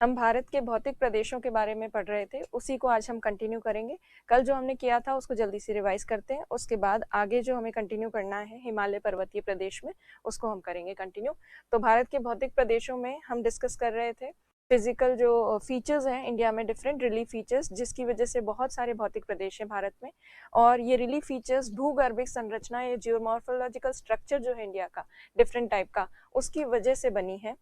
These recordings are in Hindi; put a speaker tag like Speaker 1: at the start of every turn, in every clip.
Speaker 1: हम भारत के भौतिक प्रदेशों के बारे में पढ़ रहे थे, उसी को आज हम कंटिन्यू करेंगे। कल जो हमने किया था उसको जल्दी से रिवाइज करते हैं, उसके बाद आगे जो हमें कंटिन्यू करना है हिमालय पर्वतीय प्रदेश में, उसको हम करेंगे कंटिन्यू। तो भारत के भौतिक प्रदेशों में हम डिस्कस कर रहे थे फिजिकल जो फीचर्स हैं इंडिया में, डिफरेंट रिलीफ फीचर्स, जिसकी वजह से बहुत सारे भौतिक प्रदेश हैं भारत में। और ये रिलीफ फीचर्स भूगर्भिक संरचना या जियोमॉर्फोलॉजिकल स्ट्रक्चर जो है इंडिया का डिफरेंट टाइप का, उसकी वजह से बनी है।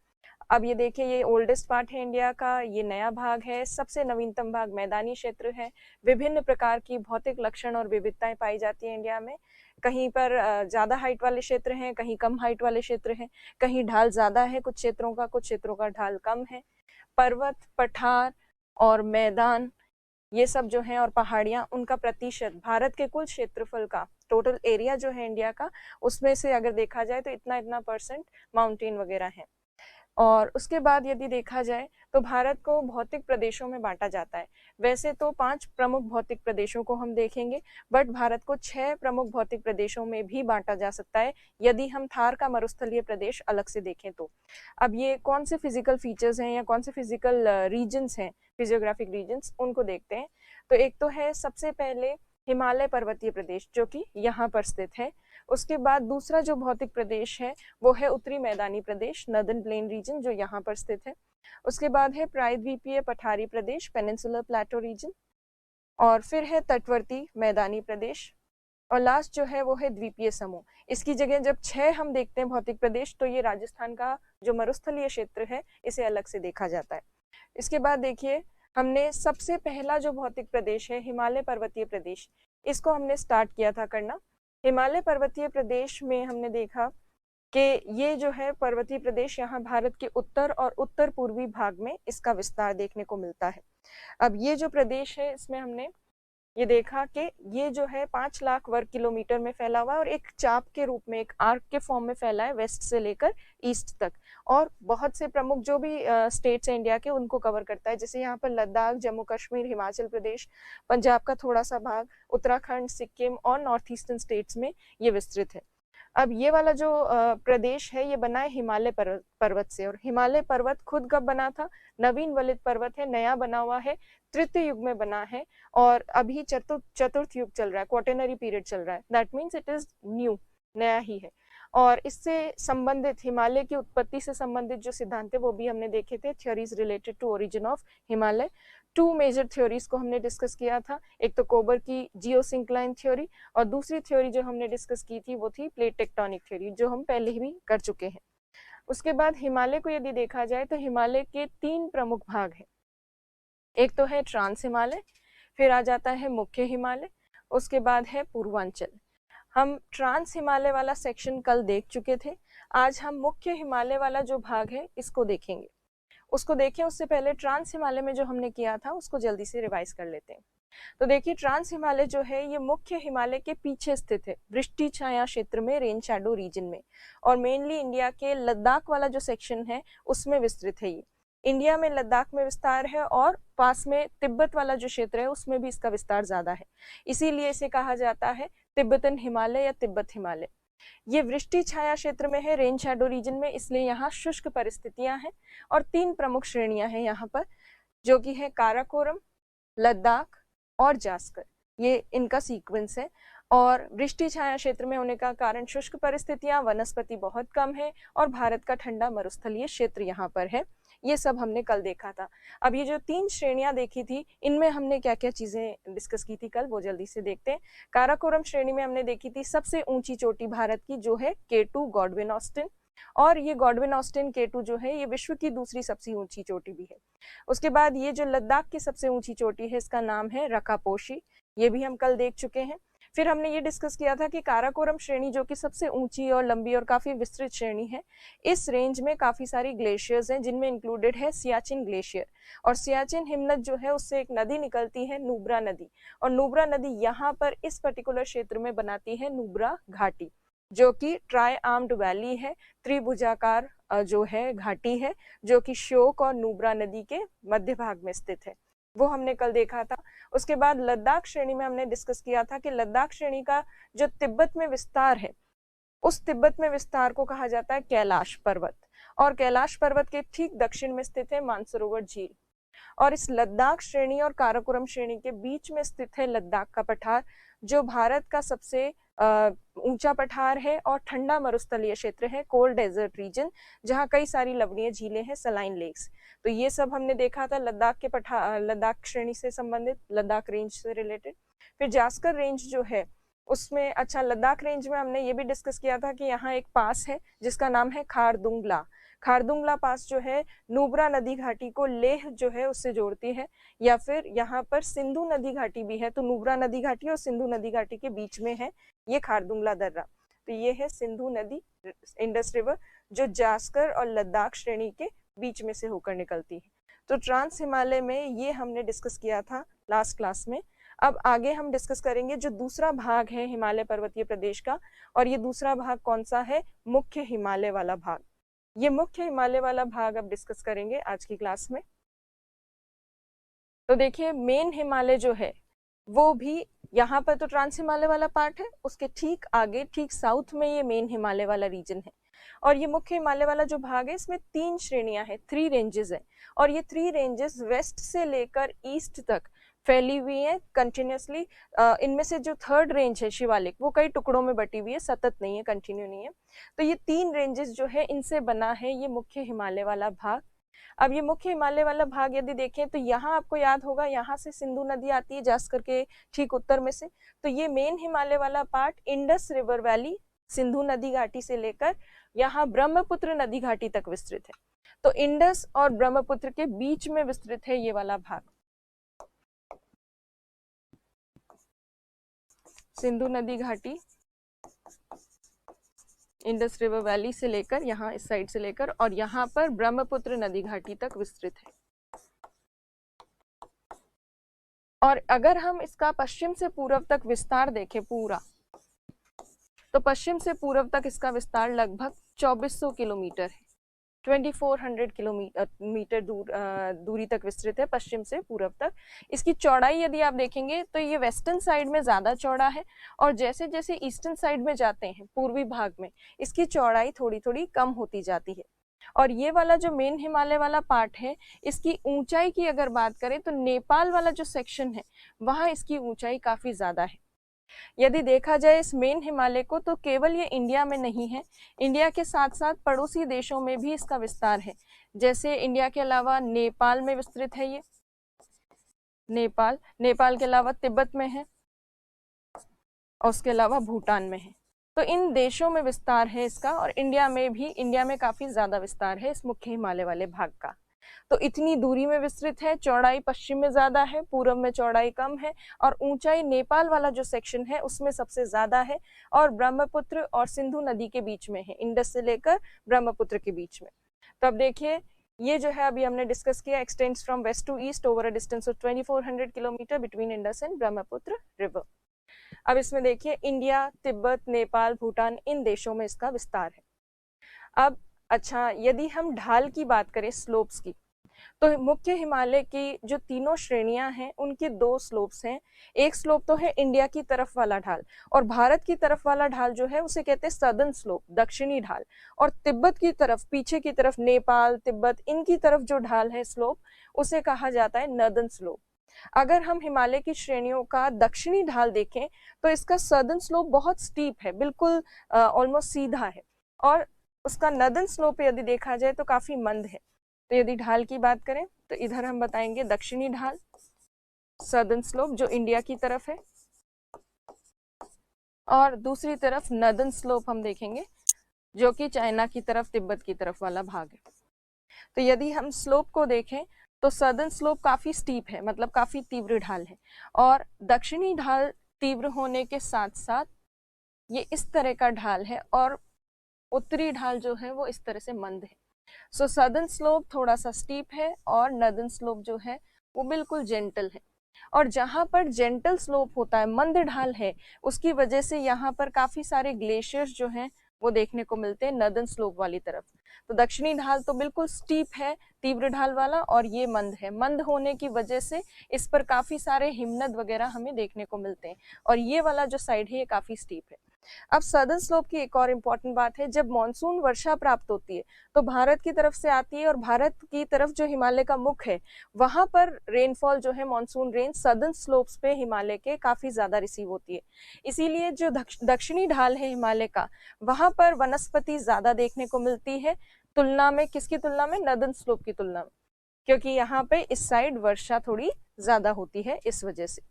Speaker 1: अब ये देखिए, ये ओल्डेस्ट पार्ट है इंडिया का, ये नया भाग है, सबसे नवीनतम भाग मैदानी क्षेत्र है। विभिन्न प्रकार की भौतिक लक्षण और विविधताएं पाई जाती है इंडिया में। कहीं पर ज्यादा हाइट वाले क्षेत्र हैं, कहीं कम हाइट वाले क्षेत्र हैं, कहीं ढाल ज्यादा है कुछ क्षेत्रों का ढाल कम है। पर्वत, पठार और मैदान, ये सब जो है, और पहाड़ियां, उनका प्रतिशत भारत के कुल क्षेत्रफल का, टोटल एरिया जो है इंडिया का, उसमें से अगर देखा जाए तो इतना इतना परसेंट माउंटेन वगैरह है। और उसके बाद यदि देखा जाए तो भारत को भौतिक प्रदेशों में बांटा जाता है। वैसे तो 5 प्रमुख भौतिक प्रदेशों को हम देखेंगे, बट भारत को 6 प्रमुख भौतिक प्रदेशों में भी बांटा जा सकता है यदि हम थार का मरुस्थलीय प्रदेश अलग से देखें तो। अब ये कौन से फिजिकल फीचर्स हैं या कौन से फिजिकल रीजन्स हैं, फिजियोग्राफिक रीजन्स, उनको देखते हैं। तो एक तो है सबसे पहले हिमालय पर्वतीय प्रदेश, जो कि यहाँ पर स्थित है। उसके बाद दूसरा जो भौतिक प्रदेश है वो है उत्तरी मैदानी प्रदेश, नॉर्दर्न प्लेन रीजन, जो यहाँ पर स्थित है। उसके बाद है प्रायद्वीपीय पठारी प्रदेश, पेनिनसुलर प्लेटो रीजन। और फिर है तटवर्ती मैदानी प्रदेश। और लास्ट जो है वो है द्वीपीय समूह। इसकी जगह जब 6 हम देखते हैं भौतिक प्रदेश, तो ये राजस्थान का जो मरुस्थलीय क्षेत्र है इसे अलग से देखा जाता है। इसके बाद देखिए, हमने सबसे पहला जो भौतिक प्रदेश है हिमालय पर्वतीय प्रदेश, इसको हमने स्टार्ट किया था करना। हिमालय पर्वतीय प्रदेश में हमने देखा कि ये जो है पर्वतीय प्रदेश, यहाँ भारत के उत्तर और उत्तर पूर्वी भाग में इसका विस्तार देखने को मिलता है। अब ये जो प्रदेश है, इसमें हमने ये देखा कि ये जो है 5 लाख वर्ग किलोमीटर में फैला हुआ है और एक चाप के रूप में, एक आर्क के फॉर्म में फैला है, वेस्ट से लेकर ईस्ट तक। और बहुत से प्रमुख जो भी स्टेट्स हैं इंडिया के, उनको कवर करता है। जैसे यहाँ पर लद्दाख, जम्मू कश्मीर, हिमाचल प्रदेश, पंजाब का थोड़ा सा भाग, उत्तराखंड, सिक्किम और नॉर्थ ईस्टर्न स्टेट्स में ये विस्तृत है। अब ये वाला जो प्रदेश है ये बना है हिमालय पर्वत से। और हिमालय पर्वत खुद कब बना था? नवीन वलित पर्वत है, नया बना हुआ है, तृतीय युग में बना है और अभी चतुर्थ युग चल रहा है, क्वार्टरनरी पीरियड चल रहा है। That means it is new, नया ही है। और इससे संबंधित, हिमालय की उत्पत्ति से संबंधित जो सिद्धांत है वो भी हमने देखे थे, theories related to origin of Himalaya. 2 major theories को हमने डिस्कस किया था, एक तो कोबर की जियोसिंक्लाइन थ्योरी, और दूसरी थ्योरी जो हमने डिस्कस की थी वो थी प्लेट टेक्टोनिक थ्योरी, जो हम पहले ही भी कर चुके हैं। उसके बाद हिमालय को यदि देखा जाए तो हिमालय के 3 प्रमुख भाग हैं। एक तो है ट्रांस हिमालय, फिर आ जाता है मुख्य हिमालय, उसके बाद है पूर्वांचल। हम ट्रांस हिमालय वाला सेक्शन कल देख चुके थे। आज हम मुख्य हिमालय वाला जो भाग है इसको देखेंगे। उसको देखें उससे पहले ट्रांस हिमालय में जो हमने किया था उसको जल्दी से रिवाइज कर लेते हैं। तो देखिए, ट्रांस हिमालय जो है ये मुख्य हिमालय के पीछे स्थित है, वृष्टि छाया क्षेत्र में, रेन शैडो रीजन में, और मेनली इंडिया के लद्दाख वाला जो सेक्शन है उसमें विस्तृत है। ये इंडिया में लद्दाख में विस्तार है और पास में तिब्बत वाला जो क्षेत्र है उसमें भी इसका विस्तार ज्यादा है, इसीलिए इसे कहा जाता है तिब्बतन हिमालय या तिब्बत हिमालय। ये वृष्टि छाया क्षेत्र में है, रेन शैडो रीजन में, इसलिए यहाँ शुष्क परिस्थितियां हैं। और 3 प्रमुख श्रेणियां हैं यहाँ पर, जो कि है काराकोरम, लद्दाख और जास्कर। ये इनका सीक्वेंस है। और वृष्टि छाया क्षेत्र में होने का कारण शुष्क परिस्थितियां, वनस्पति बहुत कम है और भारत का ठंडा मरुस्थलीय क्षेत्र यहाँ पर है। ये सब हमने कल देखा था। अब ये जो 3 श्रेणियां देखी थी, इनमें हमने क्या क्या चीजें डिस्कस की थी कल, वो जल्दी से देखते हैं। काराकोरम श्रेणी में हमने देखी थी सबसे ऊंची चोटी भारत की, जो है K2 गॉडविन ऑस्टिन। और ये गॉडविन ऑस्टिन K2 जो है ये विश्व की दूसरी सबसे ऊंची चोटी भी है। उसके बाद ये जो लद्दाख की सबसे ऊंची चोटी है, इसका नाम है रकापोशी, ये भी हम कल देख चुके हैं। फिर हमने ये डिस्कस किया था कि काराकोरम श्रेणी, जो कि सबसे ऊंची और लंबी और काफी विस्तृत श्रेणी है, इस रेंज में काफी सारी ग्लेशियर्स हैं, जिनमें इंक्लूडेड है सियाचिन ग्लेशियर। और सियाचिन हिमनद जो है उससे एक नदी निकलती है, नुब्रा नदी, और नुब्रा नदी यहाँ पर इस पर्टिकुलर क्षेत्र में बनाती है नुब्रा घाटी, जो कि ट्राई आर्म्ड वैली है, त्रिभुजाकार जो है घाटी है, जो कि श्योक और नुब्रा नदी के मध्य भाग में स्थित है, वो हमने कल देखा था। उसके बाद लद्दाख श्रेणी में हमने डिस्कस किया था कि लद्दाख श्रेणी का जो तिब्बत में विस्तार है, उस तिब्बत में विस्तार को कहा जाता है कैलाश पर्वत। और कैलाश पर्वत के ठीक दक्षिण में स्थित है मानसरोवर झील। और इस लद्दाख श्रेणी और काराकोरम श्रेणी के बीच में स्थित है लद्दाख का पठार, जो भारत का सबसे ऊंचा पठार है और ठंडा मरुस्थलीय क्षेत्र है, कोल्ड डेजर्ट रीजन, जहाँ कई सारी लवणीय झीलें हैं, सलाइन लेक्स। तो ये सब हमने देखा था लद्दाख के लद्दाख श्रेणी से संबंधित, लद्दाख रेंज से रिलेटेड। फिर जास्कर रेंज जो है उसमें, अच्छा, लद्दाख रेंज में हमने ये भी डिस्कस किया था कि यहाँ एक पास है जिसका नाम है खारदुंगला। खारदुंगला पास जो है नुब्रा नदी घाटी को लेह जो है उससे जोड़ती है, या फिर यहाँ पर सिंधु नदी घाटी भी है, तो नुब्रा नदी घाटी और सिंधु नदी घाटी के बीच में है ये खारदुंगला दर्रा। तो ये है सिंधु नदी, इंडस रिवर, जो जास्कर और लद्दाख श्रेणी के बीच में से होकर निकलती है। तो ट्रांस हिमालय में ये हमने डिस्कस किया था लास्ट क्लास में। अब आगे हम डिस्कस करेंगे जो दूसरा भाग है हिमालय पर्वतीय प्रदेश का, और ये दूसरा भाग कौन सा है, मुख्य हिमालय वाला भाग। ये मुख्य हिमालय वाला भाग अब डिस्कस करेंगे आज की क्लास में। तो देखिए, मेन हिमालय जो है वो भी यहाँ पर तो ट्रांस हिमालय वाला पार्ट है, उसके ठीक आगे, ठीक साउथ में ये मेन हिमालय वाला रीजन है। और ये मुख्य हिमालय वाला जो भाग है इसमें 3 श्रेणियां हैं, 3 रेंजेस है, और ये 3 रेंजेस वेस्ट से लेकर ईस्ट तक फैली हुई है कंटिन्यूसली। इनमें से जो 3rd रेंज है शिवालिक, वो कई टुकड़ों में बटी हुई है, सतत नहीं है, कंटिन्यू नहीं है। तो ये 3 रेंजेस जो है इनसे बना है ये मुख्य हिमालय वाला भाग। अब ये मुख्य हिमालय वाला भाग यदि देखें तो यहाँ आपको याद होगा, यहाँ से सिंधु नदी आती है जास्कर के ठीक उत्तर में से। तो ये मेन हिमालय वाला part Indus river valley, Sindhu नदी घाटी से लेकर यहाँ ब्रह्मपुत्र नदी घाटी तक विस्तृत है। तो इंडस और ब्रह्मपुत्र के बीच में विस्तृत है ये वाला भाग। सिंधु नदी घाटी, इंडस रिवर वैली से लेकर यहाँ इस साइड से लेकर और यहाँ पर ब्रह्मपुत्र नदी घाटी तक विस्तृत है। और अगर हम इसका पश्चिम से पूर्व तक विस्तार देखें पूरा, तो पश्चिम से पूर्व तक इसका विस्तार लगभग 2400 किलोमीटर है, 2400 किलोमीटर दूरी तक विस्तृत है पश्चिम से पूर्व तक। इसकी चौड़ाई यदि आप देखेंगे तो ये वेस्टर्न साइड में ज्यादा चौड़ा है, और जैसे जैसे ईस्टर्न साइड में जाते हैं पूर्वी भाग में, इसकी चौड़ाई थोड़ी थोड़ी कम होती जाती है। और ये वाला जो मेन हिमालय वाला पार्ट है, इसकी ऊंचाई की अगर बात करें तो नेपाल वाला जो सेक्शन है वहां इसकी ऊंचाई काफी ज्यादा है। यदि देखा जाए इस मेन हिमालय को, तो केवल ये इंडिया में नहीं है, इंडिया के साथ साथ पड़ोसी देशों में भी इसका विस्तार है। जैसे इंडिया के अलावा नेपाल में विस्तृत है ये, नेपाल के अलावा तिब्बत में है, और उसके अलावा भूटान में है। तो इन देशों में विस्तार है इसका, और इंडिया में भी, इंडिया में काफी ज्यादा विस्तार है इस मुख्य हिमालय वाले भाग का। तो इतनी दूरी में विस्तृत है, चौड़ाई पश्चिम में ज्यादा है, पूर्व में चौड़ाई कम है, और ऊंचाई नेपाल वाला जो सेक्शन है उसमें सबसे ज्यादा है, और ब्रह्मपुत्र और सिंधु नदी के बीच में है, इंडस से लेकर ब्रह्मपुत्र के बीच में। तो अब देखिए, ये जो है अभी हमने डिस्कस किया, extends from west to east over a distance of 2400 kilometre between Indus and Brahmaputra river. अब इसमें देखिए, इंडिया, तिब्बत, नेपाल, भूटान, इन देशों में इसका विस्तार है। अब अच्छा, यदि हम ढाल की बात करें, स्लोप्स की, तो मुख्य हिमालय की जो तीनों श्रेणियां हैं उनके 2 स्लोप्स हैं। एक स्लोप तो है इंडिया की तरफ वाला ढाल, और भारत की तरफ वाला ढाल जो है उसे कहते हैं सदर्न स्लोप, दक्षिणी ढाल। और तिब्बत की तरफ, पीछे की तरफ नेपाल, तिब्बत, इनकी तरफ जो ढाल है स्लोप, उसे कहा जाता है नॉर्दर्न स्लोप। अगर हम हिमालय की श्रेणियों का दक्षिणी ढाल देखें तो इसका सदर्न स्लोप बहुत स्टीप है, बिल्कुल ऑलमोस्ट सीधा है, और उसका नॉर्दर्न स्लोप यदि देखा जाए तो काफी मंद है। तो यदि ढाल की बात करें तो इधर हम बताएंगे दक्षिणी ढाल, सदर्न स्लोप, जो इंडिया की तरफ है, और दूसरी तरफ नॉर्दर्न स्लोप हम देखेंगे जो कि चाइना की तरफ, तिब्बत की तरफ वाला भाग है। तो यदि हम स्लोप को देखें तो सदर्न स्लोप काफी स्टीप है, मतलब काफी तीव्र ढाल है, और दक्षिणी ढाल तीव्र होने के साथ साथ ये इस तरह का ढाल है, और उत्तरी ढाल जो है वो इस तरह से मंद है। सो सदर्न स्लोप थोड़ा सा स्टीप है, और नॉर्दर्न स्लोप जो है वो बिल्कुल जेंटल है। और जहां पर जेंटल स्लोप होता है, मंद ढाल है, उसकी वजह से यहाँ पर काफी सारे ग्लेशियर्स जो हैं वो देखने को मिलते हैं नॉर्दर्न स्लोप वाली तरफ। तो दक्षिणी ढाल तो बिल्कुल स्टीप है, तीव्र ढाल वाला, और ये मंद है। मंद होने की वजह से इस पर काफी सारे हिमनद वगैरह हमें देखने को मिलते हैं, और ये वाला जो साइड है ये काफी स्टीप है। अब सदर्न स्लोप की एक और इम्पॉर्टेंट बात है, जब मॉनसून वर्षा प्राप्त होती है तो भारत की तरफ से आती है, और भारत की तरफ जो हिमालय का मुख है वहां पर रेनफॉल जो है मॉनसून रेन सदर्न स्लोप्स पे हिमालय के काफी ज्यादा रिसीव होती है। इसीलिए जो दक्षिणी ढाल है हिमालय का, वहां पर वनस्पति ज्यादा देखने को मिलती है, तुलना में किसकी तुलना में, नदन स्लोप की तुलना में, क्योंकि यहाँ पे इस साइड वर्षा थोड़ी ज्यादा होती है इस वजह से।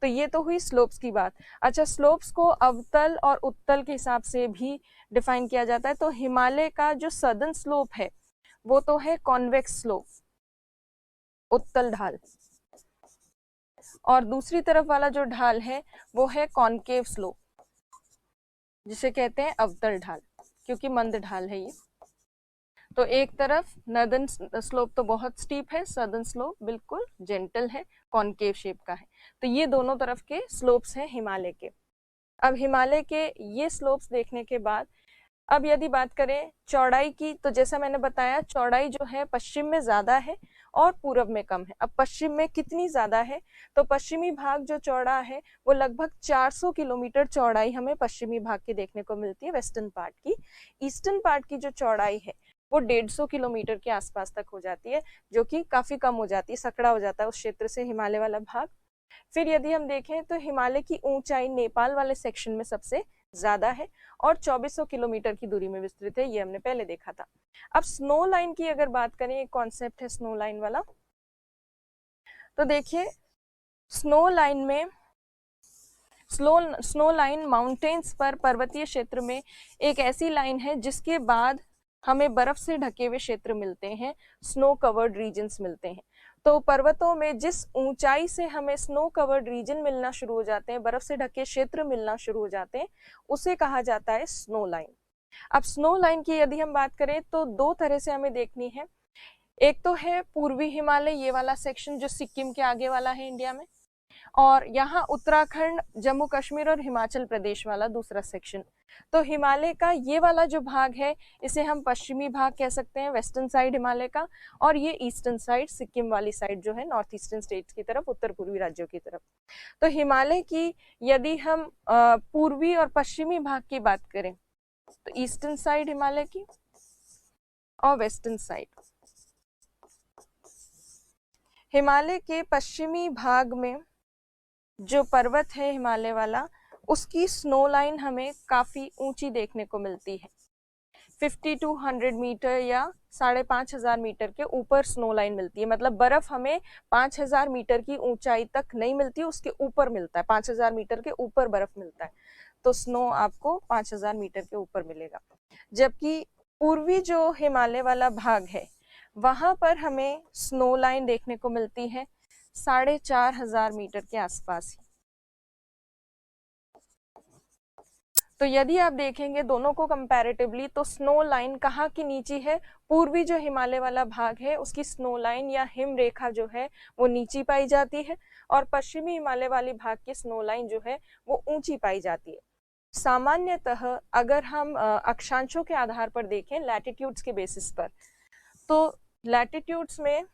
Speaker 1: तो ये तो हुई स्लोप्स की बात। अच्छा, स्लोप्स को अवतल और उत्तल के हिसाब से भी डिफाइन किया जाता है। तो हिमालय का जो सदर्न स्लोप है वो तो है कॉन्वेक्स स्लोप, उत्तल ढाल, और दूसरी तरफ वाला जो ढाल है वो है कॉनकेव स्लोप, जिसे कहते हैं अवतल ढाल, क्योंकि मंद ढाल है ये। तो एक तरफ नॉर्दर्न स्लोप तो बहुत स्टीप है, सदर्न स्लोप बिल्कुल जेंटल है, कॉनकेव शेप का है। तो ये दोनों तरफ के स्लोप्स हैं हिमालय के। अब हिमालय के ये स्लोप्स देखने के बाद अब यदि बात करें चौड़ाई की, तो जैसा मैंने बताया चौड़ाई जो है पश्चिम में ज्यादा है और पूरब में कम है। अब पश्चिम में कितनी ज्यादा है, तो पश्चिमी भाग जो चौड़ा है वो लगभग 400 किलोमीटर चौड़ाई हमें पश्चिमी भाग की देखने को मिलती है, वेस्टर्न पार्ट की। ईस्टर्न पार्ट की जो चौड़ाई है वो 150 किलोमीटर के आसपास तक हो जाती है, जो कि काफी कम हो जाती है, सकड़ा हो जाता है उस क्षेत्र से हिमालय वाला भाग। फिर यदि हम देखें तो हिमालय की ऊंचाई नेपाल वाले सेक्शन में सबसे ज्यादा है और 2400 किलोमीटर की दूरी में विस्तृत है, ये हमने पहले देखा था। अब स्नो लाइन की अगर बात करें, एक कॉन्सेप्ट है स्नो लाइन वाला। तो देखिए स्नो लाइन में स्नो लाइन माउंटेन्स पर, पर्वतीय क्षेत्र में एक ऐसी लाइन है जिसके बाद हमें बर्फ से ढके हुए क्षेत्र मिलते हैं, स्नो कवर्ड रीजन्स मिलते हैं। तो पर्वतों में जिस ऊंचाई से हमें स्नो कवर्ड रीजन मिलना शुरू हो जाते हैं, बर्फ से ढके क्षेत्र मिलना शुरू हो जाते हैं, उसे कहा जाता है स्नो लाइन। अब स्नो लाइन की यदि हम बात करें तो दो तरह से हमें देखनी है। एक तो है पूर्वी हिमालय, ये वाला सेक्शन जो सिक्किम के आगे वाला है इंडिया में, और यहाँ उत्तराखंड, जम्मू कश्मीर और हिमाचल प्रदेश वाला दूसरा सेक्शन। तो हिमालय का ये वाला जो भाग है इसे हम पश्चिमी भाग कह सकते हैं, वेस्टर्न साइड हिमालय का, और ये ईस्टर्न साइड, सिक्किम वाली साइड जो है नॉर्थ ईस्टर्न स्टेट्स की तरफ, उत्तर पूर्वी राज्यों की तरफ। तो हिमालय की यदि हम पूर्वी और पश्चिमी भाग की बात करें तो ईस्टर्न साइड हिमालय की और वेस्टर्न साइड। हिमालय के पश्चिमी भाग में जो पर्वत है हिमालय वाला, उसकी स्नो लाइन हमें काफी ऊंची देखने को मिलती है, 50 to 100 मीटर या 5500 मीटर के ऊपर स्नो लाइन मिलती है। मतलब बर्फ हमें 5000 मीटर की ऊंचाई तक नहीं मिलती, उसके ऊपर मिलता है, 5000 मीटर के ऊपर बर्फ मिलता है, तो स्नो आपको 5000 मीटर के ऊपर मिलेगा। जबकि पूर्वी जो हिमालय वाला भाग है वहां पर हमें स्नो लाइन देखने को मिलती है 4500 मीटर के आसपास ही। तो यदि आप देखेंगे दोनों को कंपैरेटिवली, तो स्नो लाइन कहाँ की नीची है, पूर्वी जो हिमालय वाला भाग है उसकी स्नो लाइन या हिम रेखा जो है वो नीची पाई जाती है, और पश्चिमी हिमालय वाली भाग की स्नो लाइन जो है वो ऊंची पाई जाती है। सामान्यतः अगर हम अक्षांशों के आधार पर देखें, लैटिट्यूड्स के बेसिस पर, तो लैटिट्यूड्स में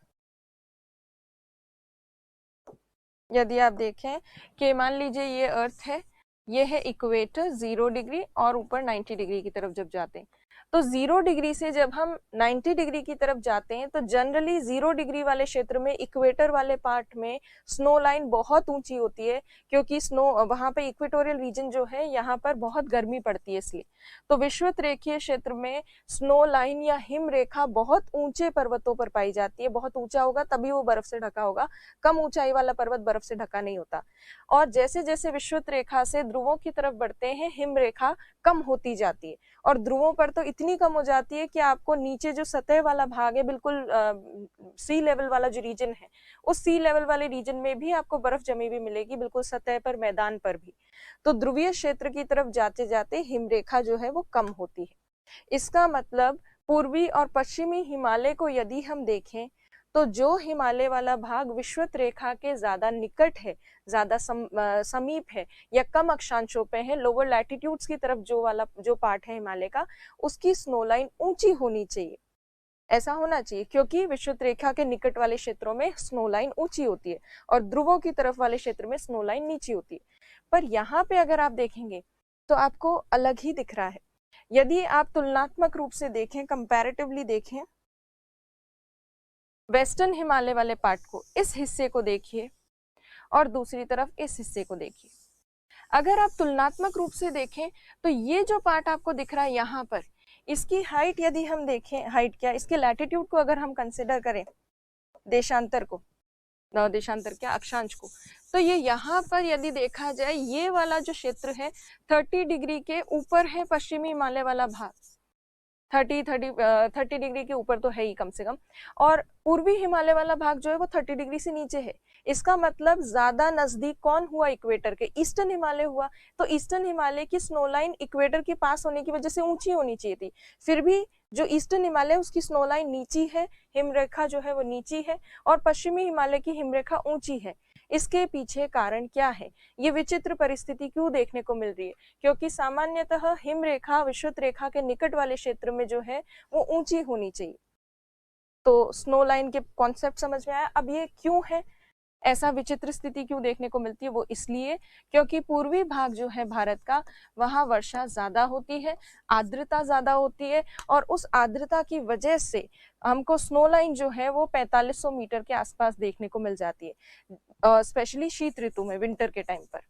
Speaker 1: यदि आप देखें कि मान लीजिए ये अर्थ है, ये है इक्वेटर 0 डिग्री, और ऊपर 90 डिग्री की तरफ जब जाते हैं, तो 0 डिग्री से जब हम 90 डिग्री की तरफ जाते हैं तो जनरली 0 डिग्री वाले क्षेत्र में, इक्वेटर वाले पार्ट में स्नो लाइन बहुत ऊंची होती है, क्योंकि स्नो वहां पे इक्वेटोरियल रीजन जो है यहाँ पर बहुत गर्मी पड़ती है, इसलिए तो विषुवत रेखीय क्षेत्र में स्नो लाइन या हिम रेखा बहुत ऊंचे पर्वतों पर पाई जाती है। बहुत ऊंचा होगा तभी वो बर्फ से ढका होगा, कम ऊंचाई वाला पर्वत बर्फ से ढका नहीं होता। और जैसे जैसे विषुवत रेखा से ध्रुवों की तरफ बढ़ते हैं, हिम रेखा कम होती जाती है, और ध्रुवों पर तो इतनी कम हो जाती है कि आपको नीचे जो सतह वाला भाग है, बिल्कुल सी लेवल वाला जो रीजन है, उस सी लेवल वाले रीजन में भी आपको बर्फ जमी हुई मिलेगी, बिल्कुल सतह पर, मैदान पर भी। तो ध्रुवीय क्षेत्र की तरफ जाते जाते हिम रेखा जो है वो कम होती है। इसका मतलब पूर्वी और पश्चिमी हिमालय को यदि हम देखें तो जो हिमालय वाला भाग विषुवत रेखा के ज्यादा निकट है, ज्यादा समीप है या कम अक्षांशों पे है, लोअर लैटिट्यूड्स की तरफ जो पार्ट है हिमालय का, उसकी स्नो लाइन ऊंची होनी चाहिए, ऐसा होना चाहिए, क्योंकि विषुवत रेखा के निकट वाले क्षेत्रों में स्नो लाइन ऊंची होती है और ध्रुवों की तरफ वाले क्षेत्र में स्नो लाइन नीची होती है। पर यहाँ पे अगर आप देखेंगे तो आपको अलग ही दिख रहा है। यदि आप तुलनात्मक रूप से देखें, कंपैरेटिवली देखें, वेस्टर्न हिमालय वाले पार्ट को, इस हिस्से को देखिए और दूसरी तरफ इस हिस्से को देखिए। अगर आप तुलनात्मक रूप से देखें तो ये जो पार्ट आपको दिख रहा है यहाँ पर, इसकी हाइट यदि हम देखें, हाइट क्या, इसके लैटिट्यूड को अगर हम कंसिडर करें, देशांतर को, देशांतर क्या, अक्षांश को, तो ये यहाँ पर यदि देखा जाए, ये वाला जो क्षेत्र है 30 डिग्री के ऊपर है पश्चिमी हिमालय वाला भाग, 30 डिग्री के ऊपर तो है ही कम से कम, और पूर्वी हिमालय वाला भाग जो है वो 30 डिग्री से नीचे है। इसका मतलब ज्यादा नजदीक कौन हुआ इक्वेटर के, ईस्टर्न हिमालय हुआ। तो ईस्टर्न हिमालय की स्नो लाइन इक्वेटर के पास होने की वजह से ऊंची होनी चाहिए थी, फिर भी जो ईस्टर्न हिमालय उसकी स्नो लाइन नीची है, हिमरेखा जो है वो नीची है, और पश्चिमी हिमालय की हिमरेखा ऊंची है। इसके पीछे कारण क्या है, ये विचित्र परिस्थिति क्यों देखने को मिल रही है? क्योंकि सामान्यतः हिमरेखा विषुवत रेखा के निकट वाले क्षेत्र में जो है वो ऊंची होनी चाहिए। तो स्नो लाइन के कॉन्सेप्ट समझ में आया। अब ये क्यों है, ऐसा विचित्र स्थिति क्यों देखने को मिलती है? वो इसलिए क्योंकि पूर्वी भाग जो है भारत का, वहां वर्षा ज्यादा होती है, आर्द्रता ज्यादा होती है, और उस आर्द्रता की वजह से हमको स्नो लाइन जो है वो 4500 मीटर के आसपास देखने को मिल जाती है, स्पेशली शीत ऋतु में, विंटर के टाइम पर।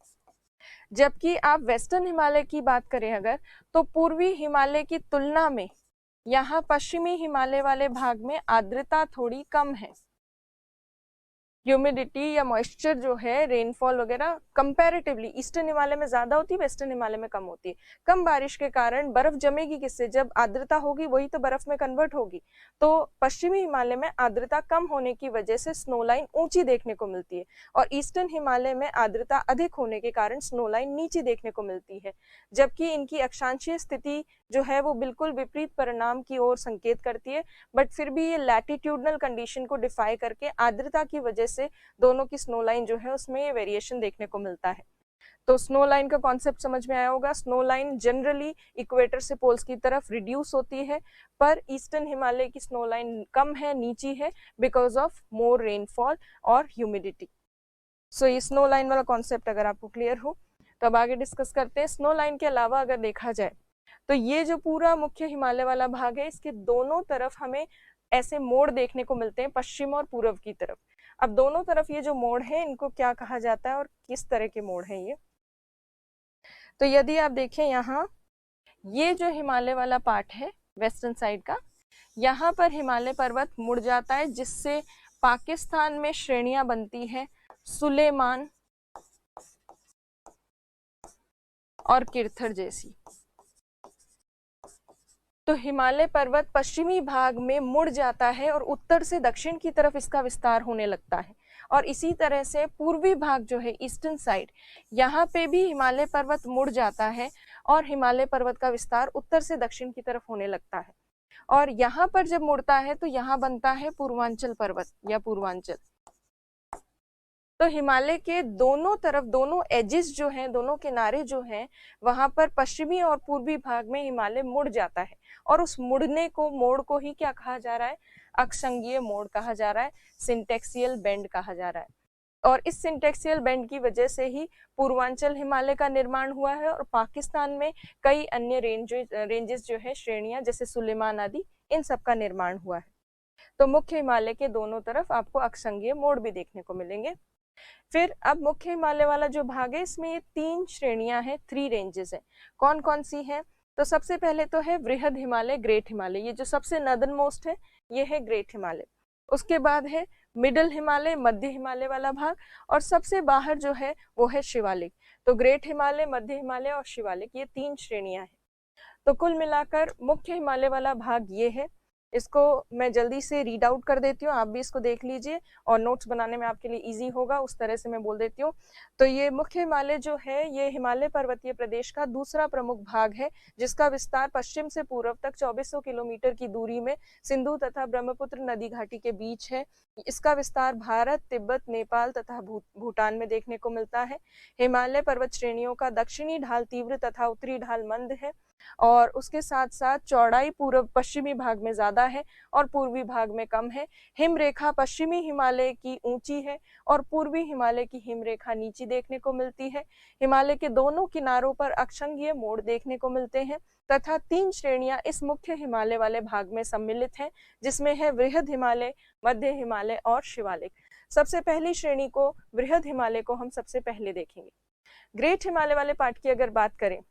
Speaker 1: जबकि आप वेस्टर्न हिमालय की बात करें अगर, तो पूर्वी हिमालय की तुलना में यहाँ पश्चिमी हिमालय वाले भाग में आर्द्रता थोड़ी कम है, ह्यूमिडिटी या मॉइस्चर जो है, रेनफॉल वगैरह कंपैरेटिवली ईस्टर्न हिमालय में ज्यादा होती है, वेस्टर्न हिमालय में कम होती है। कम बारिश के कारण बर्फ जमेगी किससे, जब आर्द्रता होगी वही तो बर्फ में कन्वर्ट होगी। तो पश्चिमी हिमालय में आर्द्रता कम होने की वजह से स्नो लाइन ऊंची देखने को मिलती है, और ईस्टर्न हिमालय में आर्द्रता अधिक होने के कारण स्नो लाइन नीचे देखने को मिलती है। जबकि इनकी अक्षांशीय स्थिति जो है वो बिल्कुल विपरीत परिणाम की ओर संकेत करती है, बट फिर भी ये लैटिट्यूडनल कंडीशन को डिफाई करके आर्द्रता की वजह से दोनों की स्नो लाइन जो है उसमें ये वेरिएशन देखने को मिलता है। तो स्नो लाइन का कॉन्सेप्ट समझ में आया होगा। स्नो लाइन जनरली इक्वेटर से पोल्स की तरफ रिड्यूस होती है, पर ईस्टर्न हिमालय की स्नो लाइन कम है, नीची है, बिकॉज ऑफ मोर रेनफॉल और ह्यूमिडिटी। सो ये स्नो लाइन वाला कॉन्सेप्ट अगर आपको क्लियर हो तो अब आगे डिस्कस करते हैं। स्नो लाइन के अलावा अगर देखा जाए तो ये जो पूरा मुख्य हिमालय वाला भाग है, इसके दोनों तरफ हमें ऐसे मोड़ देखने को मिलते हैं, पश्चिम और पूर्व की तरफ। अब दोनों तरफ ये जो मोड़ है इनको क्या कहा जाता है और किस तरह के मोड़ हैं ये? तो यदि आप देखें यहाँ, ये जो हिमालय वाला पार्ट है वेस्टर्न साइड का, यहाँ पर हिमालय पर्वत मुड़ जाता है, जिससे पाकिस्तान में श्रेणियां बनती है सुलेमान और किरथर जैसी। तो हिमालय पर्वत पश्चिमी भाग में मुड़ जाता है और उत्तर से दक्षिण की तरफ इसका विस्तार होने लगता है, और इसी तरह से पूर्वी भाग जो है ईस्टर्न साइड, यहाँ पे भी हिमालय पर्वत मुड़ जाता है और हिमालय पर्वत का विस्तार उत्तर से दक्षिण की तरफ होने लगता है। और यहाँ पर जब मुड़ता है तो यहाँ बनता है पूर्वांचल पर्वत या पूर्वांचल। तो हिमालय के दोनों तरफ, दोनों एजेस जो हैं, दोनों किनारे जो हैं, वहां पर पश्चिमी और पूर्वी भाग में हिमालय मुड़ जाता है, और उस मुड़ने को, मोड़ को ही क्या कहा जा रहा है? अक्षांगीय मोड़ कहा जा रहा है, सिंटेक्सियल बेंड कहा जा रहा है। और इस सिंटेक्सियल बेंड की वजह से ही पूर्वांचल हिमालय का निर्माण हुआ है, और पाकिस्तान में कई अन्य रेंजेस जो है, श्रेणियां जैसे सुलेमान आदि, इन सब का निर्माण हुआ है। तो मुख्य हिमालय के दोनों तरफ आपको अक्षांगीय मोड़ भी देखने को मिलेंगे। फिर अब मुख्य हिमालय वाला जो भाग है, इसमें ये 3 श्रेणियां हैं, 3 रेंजेस हैं। कौन कौन सी हैं? तो सबसे पहले तो है वृहद हिमालय, ग्रेट हिमालय, ये जो सबसे नदर्न मोस्ट है ये है ग्रेट हिमालय। उसके बाद है मिडल हिमालय, मध्य हिमालय वाला भाग, और सबसे बाहर जो है वो है शिवालिक। तो ग्रेट हिमालय, मध्य हिमालय और शिवालिक, ये 3 श्रेणियां हैं। तो कुल मिलाकर मुख्य हिमालय वाला भाग ये है। इसको मैं जल्दी से रीड आउट कर देती हूँ, आप भी इसको देख लीजिए और नोट्स बनाने में आपके लिए इजी होगा, उस तरह से मैं बोल देती हूँ। तो ये मुख्य हिमालय जो है, ये हिमालय पर्वतीय प्रदेश का दूसरा प्रमुख भाग है, जिसका विस्तार पश्चिम से पूर्व तक 2400 किलोमीटर की दूरी में सिंधु तथा ब्रह्मपुत्र नदी घाटी के बीच है। इसका विस्तार भारत, तिब्बत, नेपाल तथा भूटान में देखने को मिलता है। हिमालय पर्वत श्रेणियों का दक्षिणी ढाल तीव्र तथा उत्तरी ढाल मंद है। और उसके साथ साथ चौड़ाई पूर्व पश्चिमी भाग में ज्यादा है और पूर्वी भाग में कम है। हिम रेखा पश्चिमी हिमालय की ऊंची है और पूर्वी हिमालय की हिम रेखा नीची देखने को मिलती है। हिमालय के दोनों किनारों पर अक्षांगीय मोड़ देखने को मिलते हैं तथा 3 श्रेणियां इस मुख्य हिमालय वाले भाग में सम्मिलित हैं, जिसमें है वृहद हिमालय, मध्य हिमालय और शिवालिक। सबसे पहली श्रेणी को वृहद हिमालय को हम सबसे पहले देखेंगे। ग्रेट हिमालय वाले पार्ट की अगर बात करें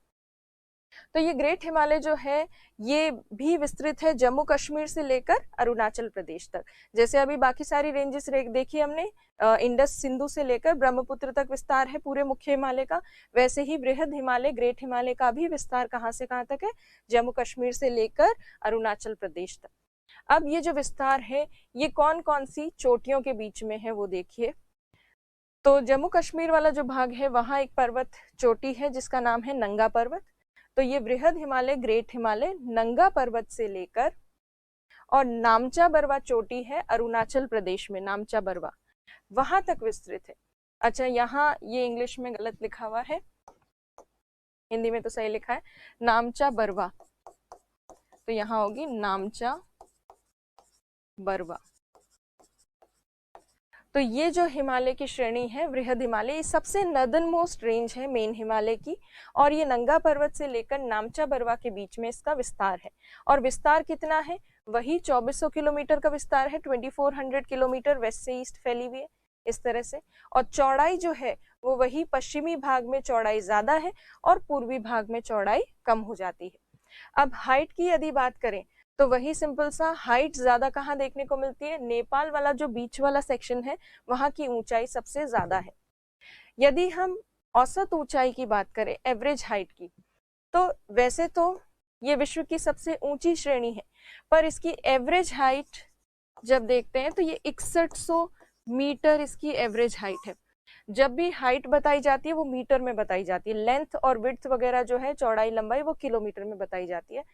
Speaker 1: तो ये ग्रेट हिमालय जो है ये भी विस्तृत है जम्मू कश्मीर से लेकर अरुणाचल प्रदेश तक। जैसे अभी बाकी सारी रेंजेस देखी हमने, इंडस सिंधु से लेकर ब्रह्मपुत्र तक विस्तार है पूरे मुख्य हिमालय का, वैसे ही बृहद हिमालय ग्रेट हिमालय का भी विस्तार कहाँ से कहाँ तक है, जम्मू कश्मीर से लेकर अरुणाचल प्रदेश तक। अब ये जो विस्तार है ये कौन कौन सी चोटियों के बीच में है वो देखिए। तो जम्मू कश्मीर वाला जो भाग है वहां एक पर्वत चोटी है जिसका नाम है नंगा पर्वत। तो ये बृहद हिमालय ग्रेट हिमालय नंगा पर्वत से लेकर और नामचा बरवा चोटी है अरुणाचल प्रदेश में, नामचा बरवा वहां तक विस्तृत है। अच्छा, यहाँ ये इंग्लिश में गलत लिखा हुआ है, हिंदी में तो सही लिखा है नामचा बरवा, तो यहाँ होगी नामचा बरवा। तो ये जो हिमालय की श्रेणी है वृहद हिमालय, ये सबसे नॉर्दर्न मोस्ट रेंज है मेन हिमालय की, और ये नंगा पर्वत से लेकर नामचा बरवा के बीच में इसका विस्तार है। और विस्तार कितना है, वही 2400 किलोमीटर का विस्तार है, 2400 किलोमीटर वेस्ट से ईस्ट फैली हुई है इस तरह से। और चौड़ाई जो है वो वही पश्चिमी भाग में चौड़ाई ज्यादा है और पूर्वी भाग में चौड़ाई कम हो जाती है। अब हाइट की यदि बात करें तो वही सिंपल सा, हाइट ज्यादा कहाँ देखने को मिलती है, नेपाल वाला जो बीच वाला सेक्शन है वहां की ऊंचाई सबसे ज्यादा है। यदि हम औसत ऊंचाई की बात करें, एवरेज हाइट की, तो वैसे तो ये विश्व की सबसे ऊंची श्रेणी है, पर इसकी एवरेज हाइट जब देखते हैं तो ये 6100 मीटर इसकी एवरेज हाइट है। जब भी हाइट बताई जाती है वो मीटर में बताई जाती है, लेंथ और विड्थ वगैरह जो है चौड़ाई लंबाई वो किलोमीटर में बताई जाती है।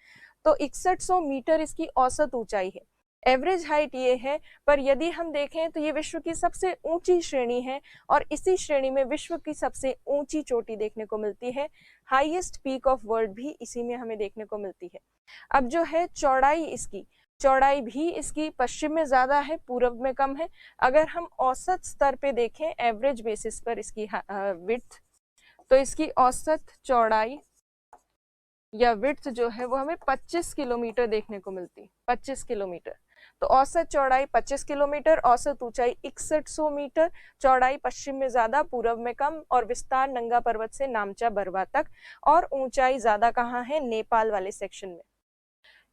Speaker 1: तो 6100 मीटर इसकी औसत ऊंचाई है, एवरेज हाइट ये है। पर यदि हम देखें तो ये विश्व की सबसे ऊंची श्रेणी है और इसी श्रेणी में विश्व की सबसे ऊंची चोटी देखने को मिलती है, हाईएस्ट पीक ऑफ वर्ल्ड भी इसी में हमें देखने को मिलती है। अब जो है चौड़ाई, इसकी चौड़ाई भी इसकी पश्चिम में ज्यादा है, पूर्व में कम है। अगर हम औसत स्तर पे देखें एवरेज बेसिस पर इसकी विड्थ, तो इसकी औसत चौड़ाई या विड्थ जो है वो हमें 25 किलोमीटर देखने को मिलती है, 25 किलोमीटर। तो औसत चौड़ाई 25 किलोमीटर, औसत ऊंचाई 6100 मीटर, चौड़ाई पश्चिम में ज्यादा पूर्व में कम, और विस्तार नंगा पर्वत से नामचा बरवा तक, और ऊंचाई ज्यादा कहाँ है, नेपाल वाले सेक्शन में।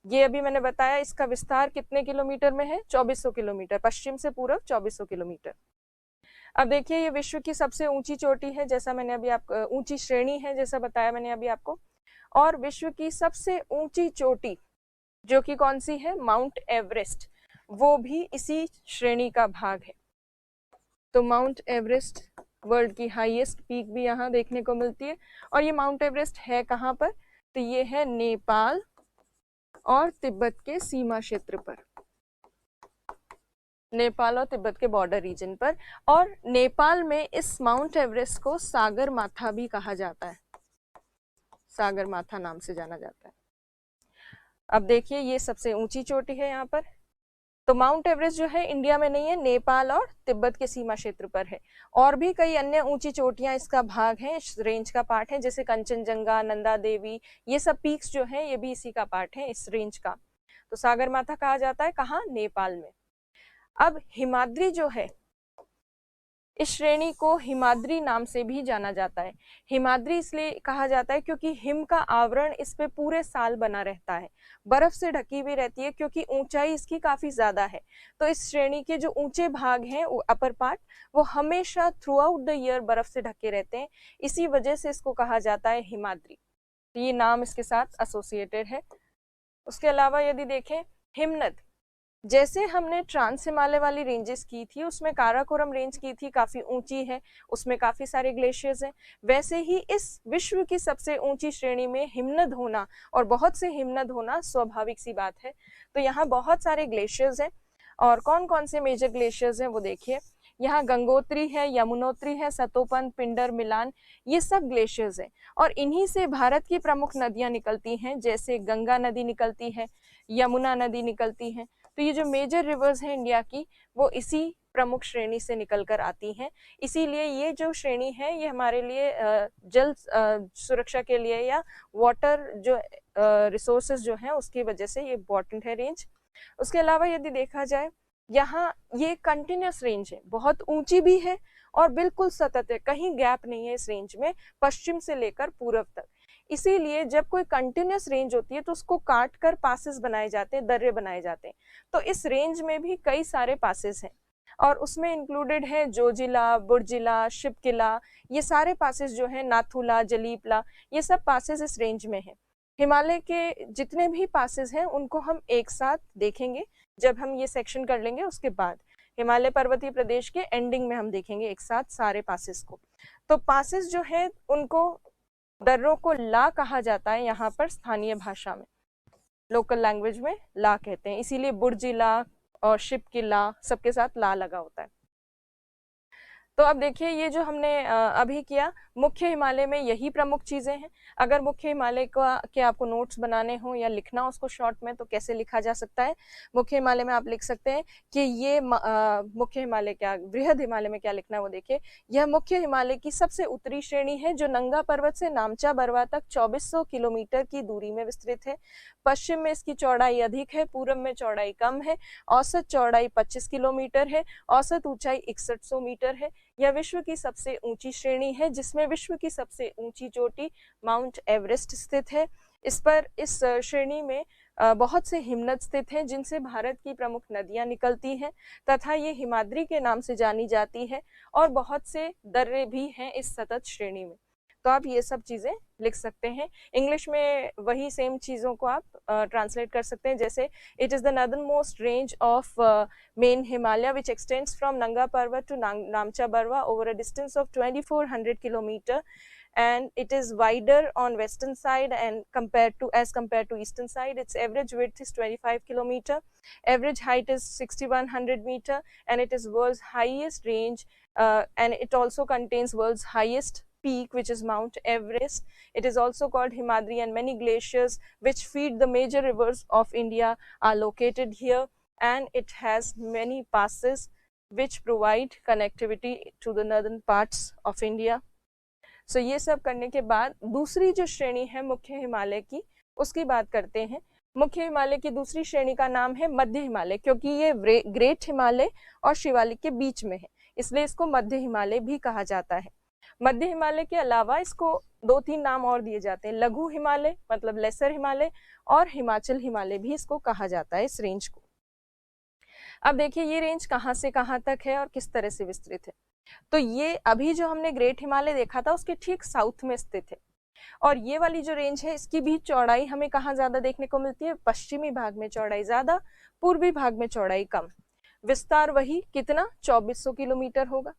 Speaker 1: ये अभी मैंने बताया इसका विस्तार कितने किलोमीटर में है, 2400 किलोमीटर, पश्चिम से पूर्व 2400 किलोमीटर। अब देखिए ये विश्व की सबसे ऊंची चोटी है, जैसा मैंने अभी आपको ऊंची श्रेणी है जैसा बताया मैंने अभी आपको। और विश्व की सबसे ऊंची चोटी जो कि कौन सी है, माउंट एवरेस्ट, वो भी इसी श्रेणी का भाग है। तो माउंट एवरेस्ट वर्ल्ड की हाईएस्ट पीक भी यहाँ देखने को मिलती है। और ये माउंट एवरेस्ट है कहाँ पर, तो ये है नेपाल और तिब्बत के सीमा क्षेत्र पर, नेपाल और तिब्बत के बॉर्डर रीजन पर। और नेपाल में इस माउंट एवरेस्ट को सागर माथा भी कहा जाता है, सागर माथा नाम से जाना जाता है। अब देखिए ये सबसे ऊंची चोटी है यहाँ पर। तो माउंट एवरेस्ट जो है इंडिया में नहीं है, नेपाल और तिब्बत के सीमा क्षेत्र पर है। और भी कई अन्य ऊंची चोटियां इसका भाग है, इस रेंज का पार्ट है, जैसे कंचनजंगा, नंदा देवी, ये सब पीक्स जो है ये भी इसी का पार्ट है, इस रेंज का। तो सागर माथा कहा जाता है कहाँ, नेपाल में। अब हिमाद्री जो है, इस श्रेणी को हिमाद्री नाम से भी जाना जाता है। हिमाद्री इसलिए कहा जाता है क्योंकि हिम का आवरण इस पे पूरे साल बना रहता है, बर्फ से ढकी भी रहती है, क्योंकि ऊंचाई इसकी काफी ज्यादा है। तो इस श्रेणी के जो ऊंचे भाग हैं, अपर पार्ट, वो हमेशा थ्रू आउट द ईयर बर्फ से ढके रहते हैं, इसी वजह से इसको कहा जाता है हिमाद्री। तो ये नाम इसके साथ एसोसिएटेड है। उसके अलावा यदि देखें हिमनद, जैसे हमने ट्रांस हिमालय वाली रेंजेस की थी उसमें काराकोरम रेंज की थी, काफी ऊंची है, उसमें काफी सारे ग्लेशियर्स हैं, वैसे ही इस विश्व की सबसे ऊंची श्रेणी में हिमनद होना और बहुत से हिमनद होना स्वाभाविक सी बात है। तो यहाँ बहुत सारे ग्लेशियर्स हैं, और कौन कौन से मेजर ग्लेशियर्स हैं वो देखिए। यहाँ गंगोत्री है, यमुनोत्री है, सतोपन, पिंडर, मिलान, ये सब ग्लेशियर्स हैं। और इन्हीं से भारत की प्रमुख नदियां निकलती हैं, जैसे गंगा नदी निकलती है, यमुना नदी निकलती है। तो ये जो मेजर रिवर्स हैं इंडिया की, वो इसी प्रमुख श्रेणी से निकलकर आती हैं। इसीलिए ये जो श्रेणी है ये हमारे लिए जल सुरक्षा के लिए या वाटर जो रिसोर्सेज जो हैं उसकी वजह से ये इम्पोर्टेंट है रेंज। उसके अलावा यदि देखा जाए, यहाँ ये कंटिन्यूस रेंज है, बहुत ऊंची भी है और बिल्कुल सतत है, कहीं गैप नहीं है इस रेंज में, पश्चिम से लेकर पूर्व तक। इसीलिए जब कोई कंटिन्यूस रेंज होती है तो उसको काट कर पासेस बनाए जाते हैं, दर्रे बनाए जाते हैं। तो इस रेंज में भी कई सारे पासेस हैं और उसमें इंक्लूडेड है जोजिला, बुर्जिला, शिवकिला, ये सारे पासेस जो हैं, नाथुला, जलीपला, ये सब पासेस इस रेंज में हैं। हिमालय के जितने भी पासेस हैं उनको हम एक साथ देखेंगे जब हम ये सेक्शन कर लेंगे। उसके बाद हिमालय पर्वतीय प्रदेश के एंडिंग में हम देखेंगे एक साथ सारे पासेस को। तो पासेस जो है उनको, दर्रों को ला कहा जाता है यहाँ पर स्थानीय भाषा में, लोकल लैंग्वेज में ला कहते हैं, इसीलिए बुर्जिला और शिवकिला सबके साथ ला लगा होता है। तो अब देखिए ये जो हमने अभी किया, मुख्य हिमालय में यही प्रमुख चीजें हैं। अगर मुख्य हिमालय का के आपको नोट्स बनाने हो या लिखना हो उसको शॉर्ट में, तो कैसे लिखा जा सकता है? मुख्य हिमालय में आप लिख सकते हैं कि ये मुख्य हिमालय क्या, बृहद हिमालय में क्या लिखना है वो देखिए। यह मुख्य हिमालय की सबसे उत्तरी श्रेणी है जो नंगा पर्वत से नामचा बरवा तक 2400 किलोमीटर की दूरी में विस्तृत है। पश्चिम में इसकी चौड़ाई अधिक है, पूर्व में चौड़ाई कम है। औसत चौड़ाई 25 किलोमीटर है, औसत ऊंचाई 6100 मीटर है। यह विश्व की सबसे ऊंची श्रेणी है जिसमें विश्व की सबसे ऊंची चोटी माउंट एवरेस्ट स्थित है। इस श्रेणी में बहुत से हिमनद स्थित हैं जिनसे भारत की प्रमुख नदियां निकलती हैं तथा ये हिमाद्री के नाम से जानी जाती है, और बहुत से दर्रे भी हैं इस सतत श्रेणी में। तो आप ये सब चीजें लिख सकते हैं। इंग्लिश में वही सेम चीजों को आप ट्रांसलेट कर सकते हैं, जैसे it is the northernmost range of main Himalaya which extends from Nanga Parbat to Namcha Barwa over a distance of 2400 kilometre, and it is wider on western side and compared to eastern side. Its average width is 25 kilometer, average height is 6100 meter, and it is world's highest range, and it also contains world's highest peak, which is Mount Everest. It is also called Himadri, and many glaciers which feed the major rivers of India are located here, and it has many passes which provide connectivity to the northern parts of India. So ये सब करने के बाद दूसरी जो श्रेणी है मुख्य हिमालय की, उसकी बात करते हैं। मुख्य हिमालय की दूसरी श्रेणी का नाम है मध्य हिमालय, क्योंकि ये ग्रेट हिमालय और शिवालिक के बीच में है, इसलिए इसको मध्य हिमालय भी कहा जाता है। मध्य हिमालय के अलावा इसको 2-3 नाम और दिए जाते हैं। लघु हिमालय मतलब लेसर हिमालय, और हिमाचल हिमालय भी इसको कहा जाता है, इस रेंज को। अब देखिए ये रेंज कहाँ से कहाँ तक है और किस तरह से विस्तृत है। तो ये अभी जो हमने ग्रेट हिमालय देखा था उसके ठीक साउथ में स्थित है, और ये वाली जो रेंज है इसकी भी चौड़ाई हमें कहाँ ज्यादा देखने को मिलती है? पश्चिमी भाग में चौड़ाई ज्यादा, पूर्वी भाग में चौड़ाई कम। विस्तार वही कितना, 2400 किलोमीटर होगा,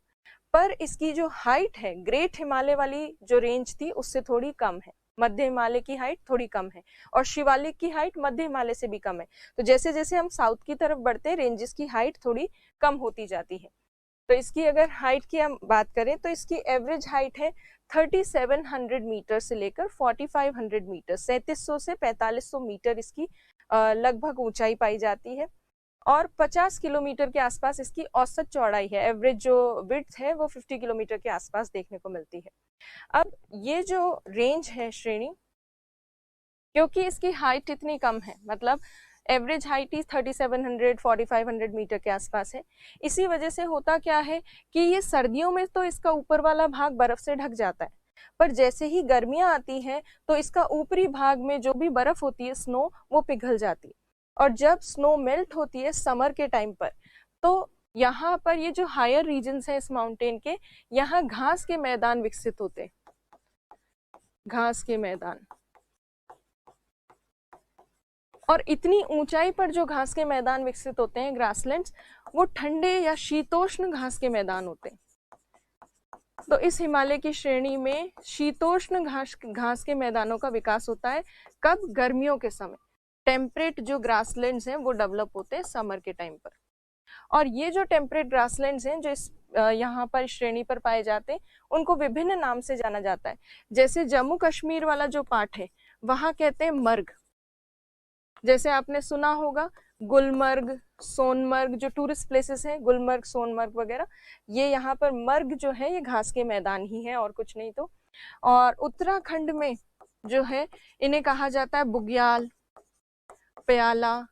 Speaker 1: पर इसकी जो हाइट है ग्रेट हिमालय वाली जो रेंज थी उससे थोड़ी कम है। मध्य हिमालय की हाइट थोड़ी कम है और शिवालिक की हाइट मध्य हिमालय से भी कम है। तो जैसे जैसे हम साउथ की तरफ बढ़ते हैं रेंजेस की हाइट थोड़ी कम होती जाती है। तो इसकी अगर हाइट की हम बात करें तो इसकी एवरेज हाइट है 3700 मीटर से लेकर 4500 मीटर, 3700 से 4500 मीटर इसकी लगभग ऊंचाई पाई जाती है, और 50 किलोमीटर के आसपास इसकी औसत चौड़ाई है। एवरेज जो विड्थ है वो 50 किलोमीटर के आसपास देखने को मिलती है। अब ये जो रेंज है श्रेणी, क्योंकि इसकी हाइट इतनी कम है, मतलब एवरेज हाइट ही 3700 4500 मीटर के आसपास है, इसी वजह से होता क्या है कि ये सर्दियों में तो इसका ऊपर वाला भाग बर्फ से ढक जाता है, पर जैसे ही गर्मियां आती हैं तो इसका ऊपरी भाग में जो भी बर्फ होती है, स्नो, वो पिघल जाती है, और जब स्नो मेल्ट होती है समर के टाइम पर, तो यहाँ पर ये जो हायर रीजन्स है इस माउंटेन के, यहाँ घास के मैदान विकसित होते हैं, घास के मैदान। और इतनी ऊंचाई पर जो घास के मैदान विकसित होते हैं, ग्रासलैंड्स, वो ठंडे या शीतोष्ण घास के मैदान होते हैं। तो इस हिमालय की श्रेणी में शीतोष्ण घास के मैदानों का विकास होता है। कब? गर्मियों के समय। टेम्परेट जो ग्रासलैंड्स हैं वो डेवलप होते हैं समर के टाइम पर। और ये जो टेम्परेट ग्रासलैंड्स हैं जो इस यहाँ पर श्रेणी पर पाए जाते हैं उनको विभिन्न नाम से जाना जाता है। जैसे जम्मू कश्मीर वाला जो पार्ट है वहाँ कहते हैं मर्ग। जैसे आपने सुना होगा गुलमर्ग, सोनमर्ग, जो टूरिस्ट प्लेसेस हैं गुलमर्ग, सोनमर्ग वगैरह, ये यहाँ पर मर्ग जो है ये घास के मैदान ही है और कुछ नहीं। तो और उत्तराखंड में जो है इन्हें कहा जाता है बुग्याल, प्याला,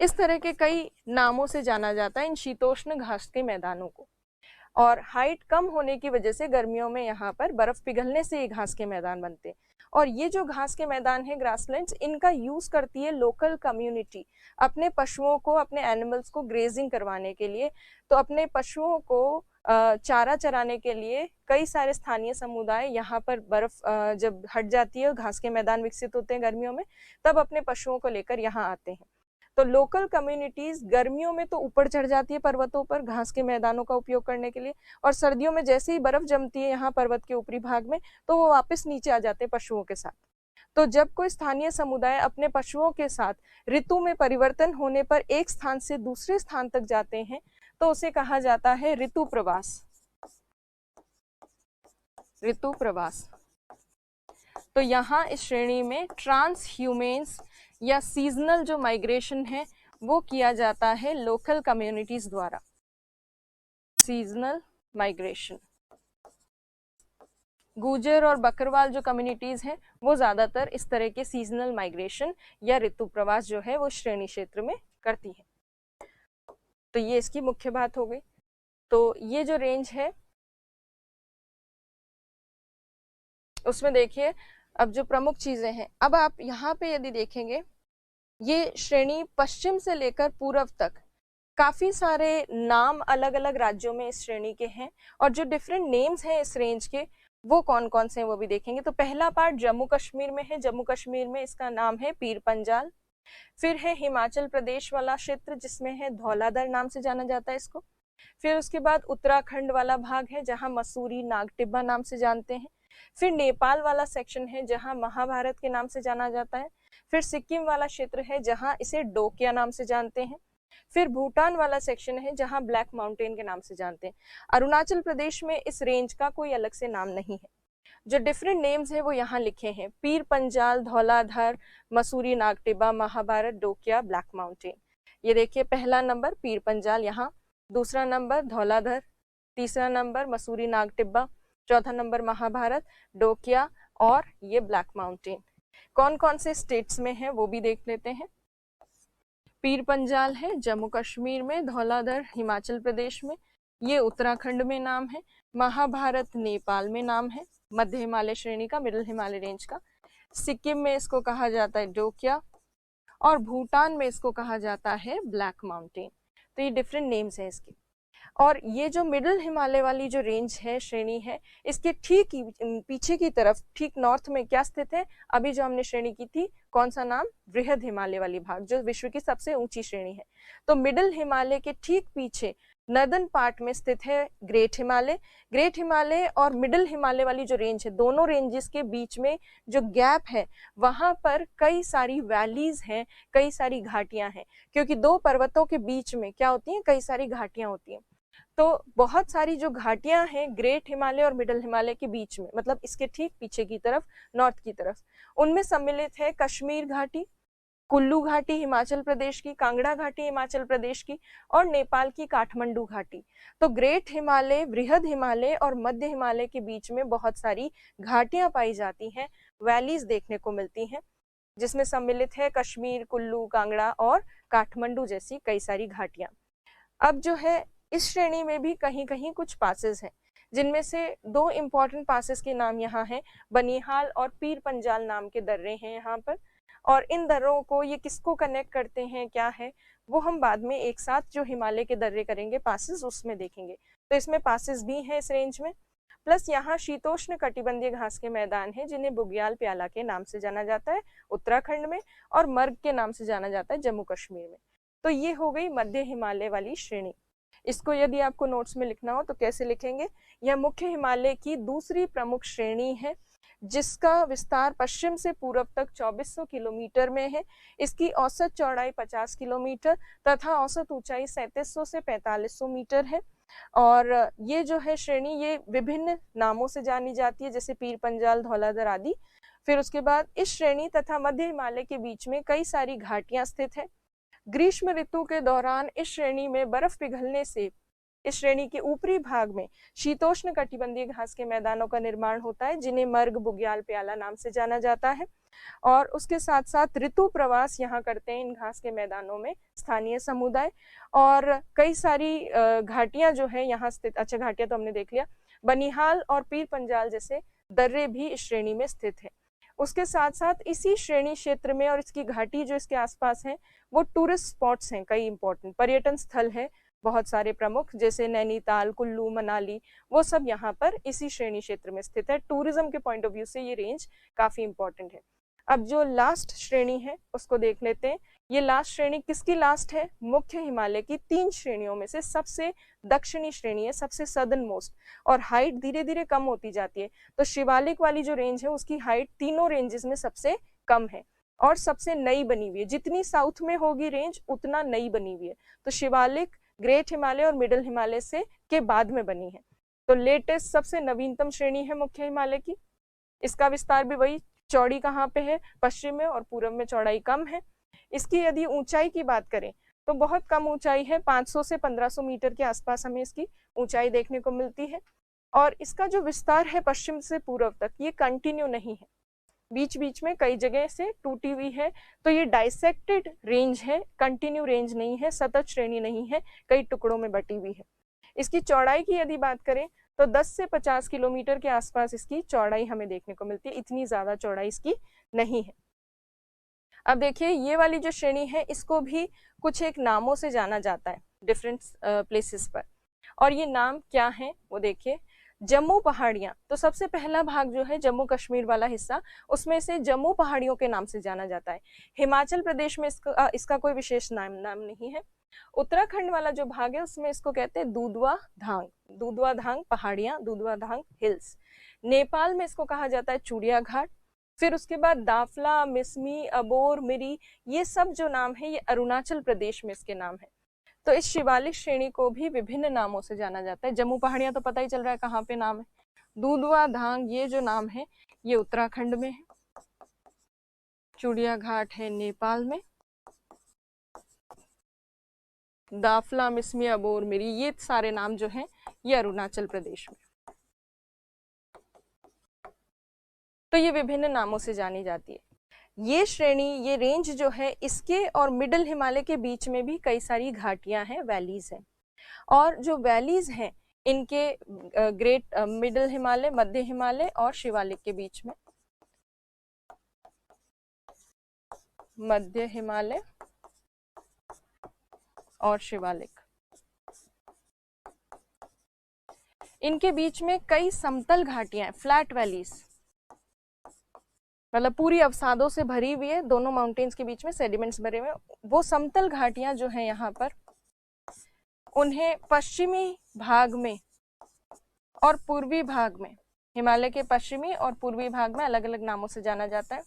Speaker 1: इस तरह के कई नामों से जाना जाता है इन शीतोष्ण घास के मैदानों को। और हाइट कम होने की वजह से गर्मियों में यहाँ पर बर्फ पिघलने से ये घास के मैदान बनते हैं। और ये जो घास के मैदान है ग्रासलैंड्स, इनका यूज करती है लोकल कम्युनिटी अपने पशुओं को, अपने एनिमल्स को ग्रेजिंग करवाने के लिए। तो अपने पशुओं को चारा चराने के लिए कई सारे स्थानीय समुदाय यहाँ पर बर्फ जब हट जाती है, घास के मैदान विकसित होते हैं गर्मियों में, तब अपने पशुओं को लेकर यहाँ आते हैं। तो लोकल कम्युनिटीज गर्मियों में तो ऊपर चढ़ जाती है पर्वतों पर घास के मैदानों का उपयोग करने के लिए, और सर्दियों में जैसे ही बर्फ जमती है यहाँ पर्वत के ऊपरी भाग में, तो वो वापस नीचे आ जाते हैं पशुओं के साथ। तो जब कोई स्थानीय समुदाय अपने पशुओं के साथ ऋतु में परिवर्तन होने पर एक स्थान से दूसरे स्थान तक जाते हैं तो उसे कहा जाता है ऋतु प्रवास। ऋतु प्रवास। तो यहाँ इस श्रेणी में ट्रांस ह्यूमेन्स या सीजनल जो माइग्रेशन है वो किया जाता है लोकल कम्युनिटीज द्वारा। सीजनल माइग्रेशन, गुर्जर और बकरवाल जो कम्युनिटीज हैं वो ज्यादातर इस तरह के सीजनल माइग्रेशन या ऋतु प्रवास जो है वो श्रेणी क्षेत्र में करती है। तो ये इसकी मुख्य बात हो गई। तो ये जो रेंज है उसमें देखिए अब जो प्रमुख चीजें हैं, अब आप यहाँ पे यदि देखेंगे ये श्रेणी पश्चिम से लेकर पूर्व तक काफी सारे नाम अलग अलग राज्यों में इस श्रेणी के हैं, और जो डिफरेंट नेम्स हैं इस रेंज के वो कौन कौन से हैं वो भी देखेंगे। तो पहला पार्ट जम्मू कश्मीर में है, जम्मू कश्मीर में इसका नाम है पीर पंजाल। फिर है हिमाचल प्रदेश वाला क्षेत्र जिसमें है धौलाधर नाम से जाना जाता है इसको। फिर उसके बाद उत्तराखंड वाला भाग है जहाँ मसूरी नागटिब्बा नाम से जानते हैं। फिर नेपाल वाला सेक्शन है जहाँ महाभारत के नाम से जाना जाता है। फिर सिक्किम वाला क्षेत्र है जहाँ इसे डोकिया नाम से जानते हैं। फिर भूटान वाला सेक्शन है जहाँ ब्लैक माउंटेन के नाम से जानते हैं। अरुणाचल प्रदेश में इस रेंज का कोई अलग से नाम नहीं है। जो डिफरेंट नेम्स है वो यहाँ लिखे हैं, पीर पंजाल, धौलाधर, मसूरी नागटिब्बा, महाभारत, डोकिया, ब्लैक माउंटेन। ये देखिए पहला नंबर पीर पंजाल यहाँ, दूसरा नंबर धौलाधर, तीसरा नंबर मसूरी नागटिब्बा, चौथा नंबर महाभारत, डोकिया और ये ब्लैक माउंटेन। कौन कौन से स्टेट्स में है वो भी देख लेते हैं। पीर पंजाल है जम्मू कश्मीर में, धौलाधर हिमाचल प्रदेश में, ये उत्तराखंड में नाम है, महाभारत नेपाल में नाम है, मध्य हिमालय श्रेणी का, मिडिल हिमालय रेंज का, सिक्किम में इसको कहा जाता है डोकिया, और भूटान में इसको कहा जाता है ब्लैक माउंटेन। तो ये डिफरेंट नेम्स हैं इसके। और ये जो मिडिल हिमालय वाली जो रेंज है, श्रेणी है, इसके ठीक पीछे की तरफ, ठीक नॉर्थ में क्या स्थित है, अभी जो हमने श्रेणी की थी कौन सा नाम, बृहद हिमालय वाली भाग, जो विश्व की सबसे ऊंची श्रेणी है। तो मिडिल हिमालय के ठीक पीछे नर्दर्न पार्ट में स्थित है ग्रेट हिमालय। ग्रेट हिमालय और मिडिल हिमालय वाली जो रेंज है, दोनों रेंजेस के बीच में जो गैप है वहां पर कई सारी वैलीज हैं, कई सारी घाटियां हैं, क्योंकि दो पर्वतों के बीच में क्या होती हैं, कई सारी घाटियां होती हैं। तो बहुत सारी जो घाटियां हैं ग्रेट हिमालय और मिडिल हिमालय के बीच में, मतलब इसके ठीक पीछे की तरफ, नॉर्थ की तरफ, उनमें सम्मिलित है कश्मीर घाटी, कुल्लू घाटी हिमाचल प्रदेश की, कांगड़ा घाटी हिमाचल प्रदेश की, और नेपाल की काठमांडू घाटी। तो ग्रेट हिमालय, बृहद हिमालय और मध्य हिमालय के बीच में बहुत सारी घाटियां पाई जाती हैं, वैलीज देखने को मिलती हैं, जिसमें सम्मिलित है कश्मीर, कुल्लू, कांगड़ा और काठमांडू जैसी कई सारी घाटियां। अब जो है इस श्रेणी में भी कहीं कहीं कुछ पासेस हैं, जिनमें से दो इंपॉर्टेंट पासेस के नाम यहाँ हैं, बनिहाल और पीर पंजाल नाम के दर्रे हैं यहाँ पर। और इन दर्रों को, ये किसको कनेक्ट करते हैं, क्या है, वो हम बाद में एक साथ जो हिमालय के दर्रे करेंगे पासेस, उसमें देखेंगे। तो इसमें पासेस भी हैं इस रेंज में। प्लस यहाँ शीतोष्ण कटिबंधीय घास के मैदान हैं जिन्हें बुग्याल प्याला के नाम से जाना जाता है उत्तराखंड में, और मर्ग के नाम से जाना जाता है जम्मू कश्मीर में। तो ये हो गई मध्य हिमालय वाली श्रेणी। इसको यदि आपको नोट्स में लिखना हो तो कैसे लिखेंगे, यह मुख्य हिमालय की दूसरी प्रमुख श्रेणी है जिसका विस्तार पश्चिम से पूर्व तक 2400 किलोमीटर में है। इसकी औसत चौड़ाई 50 किलोमीटर तथा औसत ऊंचाई 3700 से 4500 मीटर है। और ये जो है श्रेणी ये विभिन्न नामों से जानी जाती है, जैसे पीर पंजाल, धौलाधर आदि। फिर उसके बाद इस श्रेणी तथा मध्य हिमालय के बीच में कई सारी घाटियां स्थित है। ग्रीष्म ऋतु के दौरान इस श्रेणी में बर्फ पिघलने से इस श्रेणी के ऊपरी भाग में शीतोष्ण कटिबंधीय घास के मैदानों का निर्माण होता है, जिन्हें मर्ग, बुग्याल, प्याला नाम से जाना जाता है। और उसके साथ साथ ऋतु प्रवास यहाँ करते हैं इन घास के मैदानों में स्थानीय समुदाय। और कई सारी घाटियां जो है यहाँ स्थित, अच्छा घाटियां तो हमने देख लिया, बनिहाल और पीर पंजाल जैसे दर्रे भी इस श्रेणी में स्थित है। उसके साथ साथ इसी श्रेणी क्षेत्र में और इसकी घाटी जो इसके आसपास है वो टूरिस्ट स्पॉट्स हैं, कई इंपॉर्टेंट पर्यटन स्थल है बहुत सारे प्रमुख, जैसे नैनीताल, कुल्लू, मनाली, वो सब यहाँ पर इसी श्रेणी क्षेत्र में स्थित है। टूरिज्म के पॉइंट ऑफ व्यू से ये रेंज काफी इंपॉर्टेंट है। अब जो लास्ट श्रेणी है उसको देख लेते हैं। ये लास्ट श्रेणी किसकी लास्ट है? मुख्य हिमालय की 3 श्रेणियों में से सबसे दक्षिणी श्रेणी है, सबसे सदर्न मोस्ट, और हाइट धीरे धीरे कम होती जाती है। तो शिवालिक वाली जो रेंज है उसकी हाइट तीनों रेंजेस में सबसे कम है और सबसे नई बनी हुई है। जितनी साउथ में होगी रेंज उतना नई बनी हुई है। तो शिवालिक ग्रेट हिमालय और मिडिल हिमालय से के बाद में बनी है। तो लेटेस्ट सबसे नवीनतम श्रेणी है मुख्य हिमालय की। इसका विस्तार भी वही, चौड़ी कहाँ पे है? पश्चिम में, और पूर्व में चौड़ाई कम है। इसकी यदि ऊंचाई की बात करें तो बहुत कम ऊंचाई है, 500 से 1500 मीटर के आसपास हमें इसकी ऊंचाई देखने को मिलती है। और इसका जो विस्तार है पश्चिम से पूर्व तक ये कंटिन्यू नहीं है, बीच बीच में कई जगह से टूटी हुई है। तो ये डाइसेक्टेड रेंज है, कंटिन्यू रेंज नहीं है, सतत श्रेणी नहीं है, कई टुकड़ों में बटी हुई है। इसकी चौड़ाई की यदि बात करें तो 10 से 50 किलोमीटर के आसपास इसकी चौड़ाई हमें देखने को मिलती है, इतनी ज्यादा चौड़ाई इसकी नहीं है। अब देखिए ये वाली जो श्रेणी है इसको भी कुछ एक नामों से जाना जाता है डिफरेंट प्लेसेस पर, और ये नाम क्या है वो देखिए। जम्मू पहाड़ियां, तो सबसे पहला भाग जो है जम्मू कश्मीर वाला हिस्सा, उसमें से जम्मू पहाड़ियों के नाम से जाना जाता है। हिमाचल प्रदेश में इसका कोई विशेष नाम नहीं है। उत्तराखंड वाला जो भाग है उसमें इसको कहते हैं दूधवा धांग, दूधवा धांग पहाड़ियां, दूधवा धांग हिल्स। नेपाल में इसको कहा जाता है चूड़िया घाट। फिर उसके बाद दाफला, मिसमी, अबोर, मिरी, ये सब जो नाम है ये अरुणाचल प्रदेश में इसके नाम है। तो इस शिवालिक श्रेणी को भी विभिन्न नामों से जाना जाता है। जम्मू पहाड़ियां तो पता ही चल रहा है कहाँ पे नाम है। दूधवा धांग ये जो नाम है ये उत्तराखंड में है। चूड़िया घाट है नेपाल में। दाफला, मिसमी, अबोर, मिरी, ये सारे नाम जो हैं ये अरुणाचल प्रदेश में। तो ये विभिन्न नामों से जानी जाती है। ये श्रेणी, ये रेंज जो है इसके और मिडिल हिमालय के बीच में भी कई सारी घाटियां हैं, वैलीज हैं। और जो वैलीज हैं इनके ग्रेट मिडिल हिमालय, मध्य हिमालय और शिवालिक के बीच में, मध्य हिमालय और शिवालिक, इनके बीच में कई समतल घाटियां हैं, फ्लैट वैलीज, मतलब पूरी अवसादों से भरी हुई है, दोनों माउंटेन्स के बीच में सेडिमेंट्स भरे हुए। वो समतल घाटियां जो है यहाँ पर, उन्हें पश्चिमी भाग में और पूर्वी भाग में, हिमालय के पश्चिमी और पूर्वी भाग में अलग अलग नामों से जाना जाता है।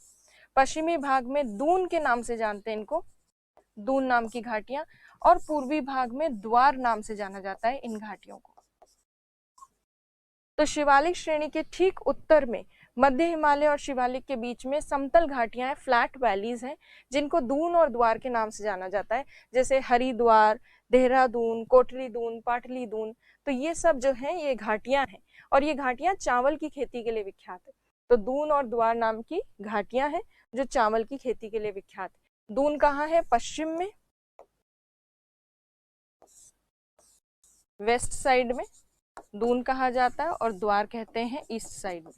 Speaker 1: पश्चिमी भाग में दून के नाम से जानते हैं इनको, दून नाम की घाटियां, और पूर्वी भाग में द्वार नाम से जाना जाता है इन घाटियों को। तो शिवालिक श्रेणी के ठीक उत्तर में मध्य हिमालय और शिवालिक के बीच में समतल घाटियां हैं, फ्लैट वैलीज हैं, जिनको दून और द्वार के नाम से जाना जाता है, जैसे हरिद्वार, देहरादून, कोटली दून, पाटली दून। तो ये सब जो है ये घाटियां हैं, और ये घाटियां चावल की खेती के लिए विख्यात है। तो दून और द्वार नाम की घाटियां हैं जो चावल की खेती के लिए विख्यात है। दून कहाँ है? पश्चिम में, वेस्ट साइड में दून कहा जाता है, और द्वार कहते हैं ईस्ट साइड में।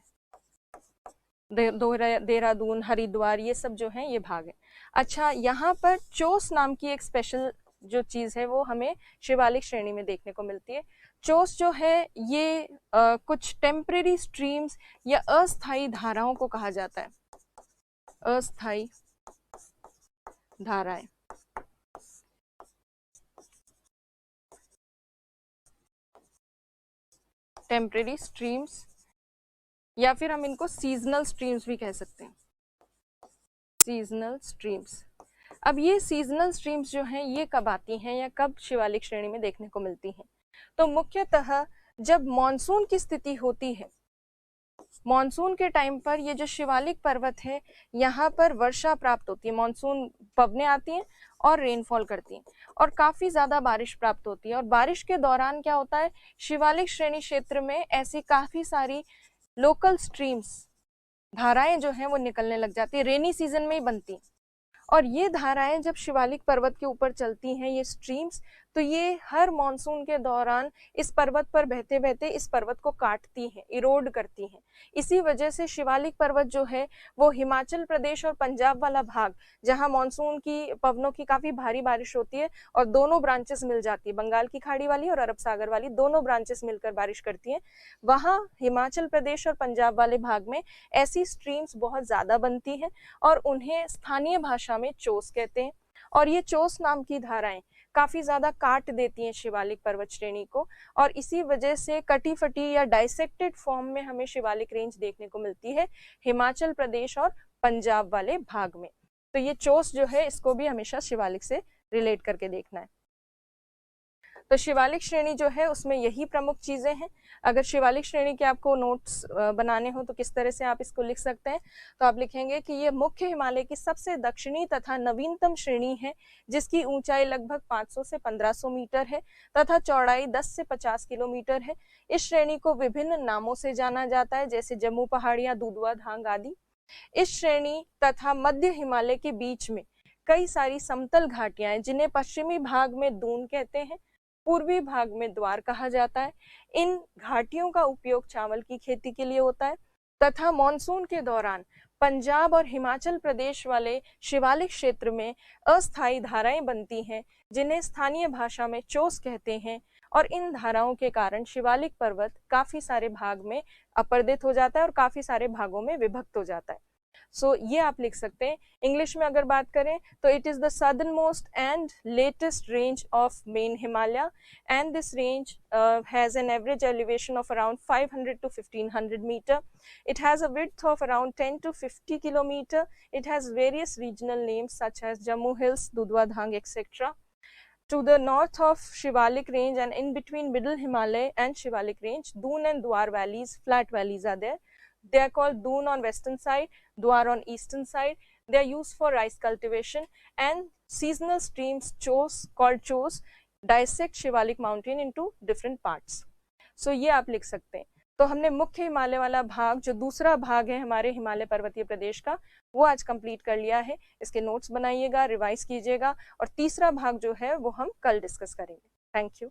Speaker 1: देहरादून, हरिद्वार, ये सब जो है ये भाग है। अच्छा, यहाँ पर चोस नाम की एक स्पेशल जो चीज है वो हमें शिवालिक श्रेणी में देखने को मिलती है। चोस जो है ये कुछ टेम्परेरी स्ट्रीम्स या अस्थायी धाराओं को कहा जाता है, अस्थायी धाराएं। टेम्परेरी स्ट्रीम्स, या फिर हम इनको सीजनल स्ट्रीम्स भी कह सकते हैं, सीजनल स्ट्रीम्स। अब ये सीजनल स्ट्रीम्स जो हैं ये कब आती हैं या कब शिवालिक श्रेणी में देखने को मिलती हैं? तो मुख्यतः जब मॉनसून की स्थिति होती है, मॉनसून के टाइम पर ये जो शिवालिक पर्वत है यहाँ पर वर्षा प्राप्त होती है, मॉनसून पवनें आती हैं और रेनफॉल करती हैं और काफी ज्यादा बारिश प्राप्त होती है। और बारिश के दौरान क्या होता है, शिवालिक श्रेणी क्षेत्र में ऐसी काफी सारी लोकल स्ट्रीम्स, धाराएं जो हैं वो निकलने लग जाती है, रेनी सीजन में ही बनती हैं। और ये धाराएं जब शिवालिक पर्वत के ऊपर चलती हैं, ये स्ट्रीम्स, तो ये हर मॉनसून के दौरान इस पर्वत पर बहते बहते इस पर्वत को काटती हैं, इरोड करती हैं। इसी वजह से शिवालिक पर्वत जो है वो हिमाचल प्रदेश और पंजाब वाला भाग, जहां मॉनसून की पवनों की काफी भारी बारिश होती है और दोनों ब्रांचेस मिल जाती है, बंगाल की खाड़ी वाली और अरब सागर वाली दोनों ब्रांचेस मिलकर बारिश करती हैं, वहां हिमाचल प्रदेश और पंजाब वाले भाग में ऐसी स्ट्रीम्स बहुत ज्यादा बनती हैं और उन्हें स्थानीय भाषा में चोस कहते हैं। और ये चोस नाम की धाराएं काफी ज्यादा काट देती हैं शिवालिक पर्वत श्रेणी को, और इसी वजह से कटी फटी या डाइसेक्टेड फॉर्म में हमें शिवालिक रेंज देखने को मिलती है हिमाचल प्रदेश और पंजाब वाले भाग में। तो ये चोस जो है इसको भी हमेशा शिवालिक से रिलेट करके देखना है। तो शिवालिक श्रेणी जो है उसमें यही प्रमुख चीजें हैं। अगर शिवालिक श्रेणी के आपको नोट्स बनाने हो तो किस तरह से आप इसको लिख सकते हैं, तो आप लिखेंगे कि ये मुख्य हिमालय की सबसे दक्षिणी तथा नवीनतम श्रेणी है, जिसकी ऊंचाई लगभग 500 से 1500 मीटर है तथा चौड़ाई 10 से 50 किलोमीटर है। इस श्रेणी को विभिन्न नामों से जाना जाता है, जैसे जम्मू पहाड़ियां, दुधवा धांग आदि। इस श्रेणी तथा मध्य हिमालय के बीच में कई सारी समतल घाटियां हैं, जिन्हें पश्चिमी भाग में दून कहते हैं, पूर्वी भाग में द्वार कहा जाता है। इन घाटियों का उपयोग चावल की खेती के लिए होता है तथा मॉनसून के दौरान पंजाब और हिमाचल प्रदेश वाले शिवालिक क्षेत्र में अस्थायी धाराएं बनती हैं, जिन्हें स्थानीय भाषा में चोस कहते हैं। और इन धाराओं के कारण शिवालिक पर्वत काफी सारे भाग में अपर्दित हो जाता है और काफी सारे भागों में विभक्त हो जाता है। सो ये आप लिख सकते हैं। इंग्लिश में अगर बात करें तो it is the southern most and latest range of main Himalaya, and this range has an average elevation of around 500 to 1500 meter. It has a width of around 10 to 50 kilometer. It has various regional names such as Jammu Hills, Dudhwa Dhang, etc. To the north of Shivalik range and in between Middle Himalaya and Shivalik range, Doon and Dwar valleys, flat valleys are there. They are called Doon on western side, Dwar on eastern side. They are used for rice cultivation, and seasonal streams called Chos dissect Shivalik mountain into different parts. So ये आप लिख सकते हैं। तो हमने मुख्य हिमालय वाला भाग, जो दूसरा भाग है हमारे हिमालय पर्वतीय प्रदेश का, वो आज कंप्लीट कर लिया है। इसके नोट्स बनाइएगा, रिवाइज कीजिएगा, और तीसरा भाग जो है वो हम कल डिस्कस करेंगे। Thank you.